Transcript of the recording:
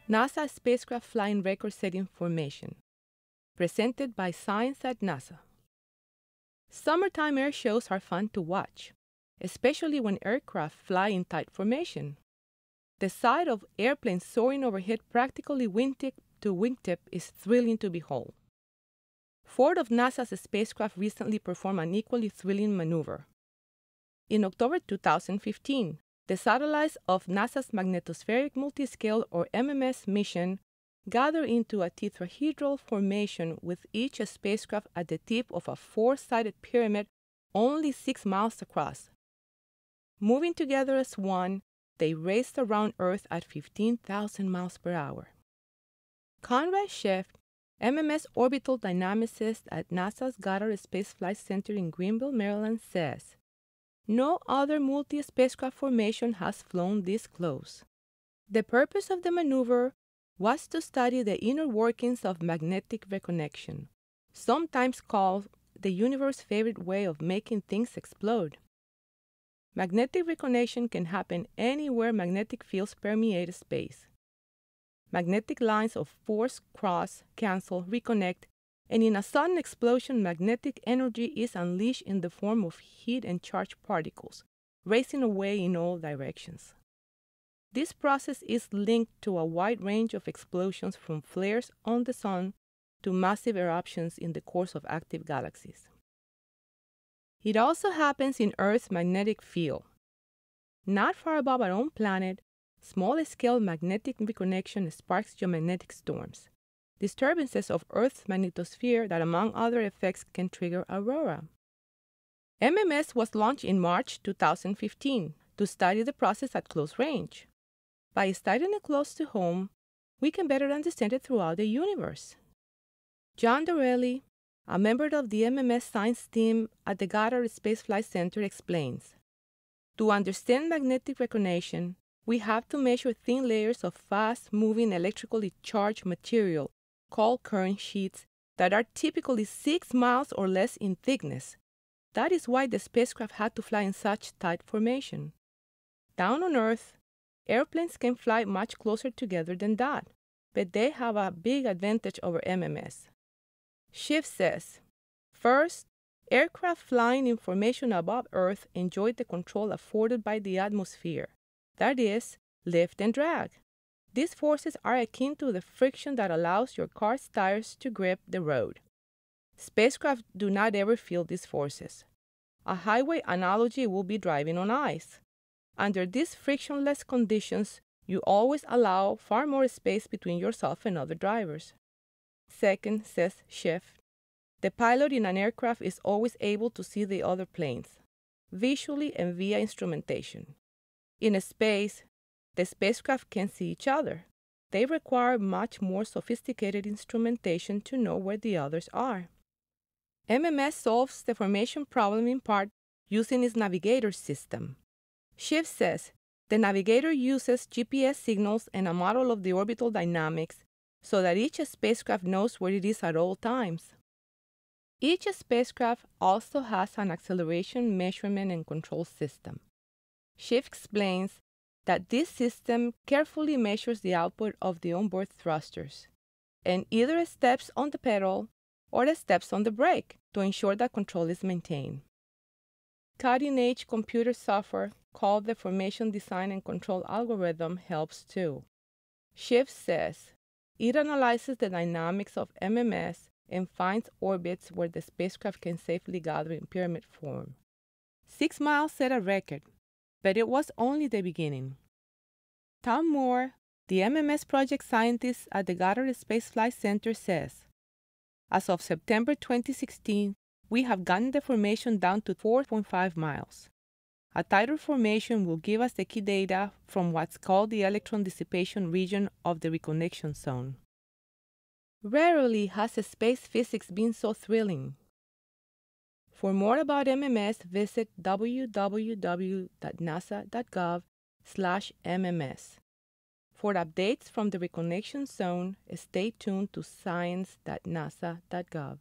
NASA spacecraft flying record-setting formation, presented by Science at NASA. Summertime air shows are fun to watch, especially when aircraft fly in tight formation. The sight of airplanes soaring overhead practically wingtip to wingtip is thrilling to behold. 4 of NASA's spacecraft recently performed an equally thrilling maneuver. In October 2015, the satellites of NASA's Magnetospheric Multiscale or MMS mission gathered into a tetrahedral formation with each spacecraft at the tip of a 4-sided pyramid only 6 miles across. Moving together as one, they raced around Earth at 15,000 miles per hour. Conrad Schiff, MMS orbital dynamicist at NASA's Goddard Space Flight Center in Greenville, Maryland, says, "No other multi-spacecraft formation has flown this close." The purpose of the maneuver was to study the inner workings of magnetic reconnection, sometimes called the universe's favorite way of making things explode. Magnetic reconnection can happen anywhere magnetic fields permeate space. Magnetic lines of force cross, cancel, reconnect, and in a sudden explosion, magnetic energy is unleashed in the form of heat and charged particles, racing away in all directions. This process is linked to a wide range of explosions from flares on the Sun to massive eruptions in the course of active galaxies. It also happens in Earth's magnetic field. Not far above our own planet, small-scale magnetic reconnection sparks geomagnetic storms, disturbances of Earth's magnetosphere that, among other effects, can trigger aurora. MMS was launched in March 2015 to study the process at close range. By studying it close to home, we can better understand it throughout the universe. John Dorelli, a member of the MMS science team at the Goddard Space Flight Center, explains, "To understand magnetic reconnection, we have to measure thin layers of fast-moving electrically charged material called current sheets that are typically 6 miles or less in thickness. That is why the spacecraft had to fly in such tight formation. Down on Earth, airplanes can fly much closer together than that, but they have a big advantage over MMS." Schiff says, "First, aircraft flying in formation above Earth enjoy the control afforded by the atmosphere, that is, lift and drag. These forces are akin to the friction that allows your car's tires to grip the road. Spacecraft do not ever feel these forces. A highway analogy will be driving on ice. Under these frictionless conditions, you always allow far more space between yourself and other drivers. Second," says Schiff, "the pilot in an aircraft is always able to see the other planes, visually and via instrumentation. In space, the spacecraft can see each other. They require much more sophisticated instrumentation to know where the others are." MMS solves the formation problem in part using its navigator system. Schiff says the navigator uses GPS signals and a model of the orbital dynamics so that each spacecraft knows where it is at all times. Each spacecraft also has an acceleration measurement and control system. Schiff explains that this system carefully measures the output of the onboard thrusters and either steps on the pedal or steps on the brake to ensure that control is maintained. Cutting-edge computer software called the Formation Design and Control Algorithm helps too. Schiff says it analyzes the dynamics of MMS and finds orbits where the spacecraft can safely gather in pyramid form. 6 miles set a record, but it was only the beginning. Tom Moore, the MMS project scientist at the Goddard Space Flight Center, says, "As of September 2016, we have gotten the formation down to 4.5 miles. A tighter formation will give us the key data from what's called the electron dissipation region of the reconnection zone." Rarely has space physics been so thrilling. For more about MMS, visit www.nasa.gov/MMS. For updates from the reconnection zone, stay tuned to science.nasa.gov.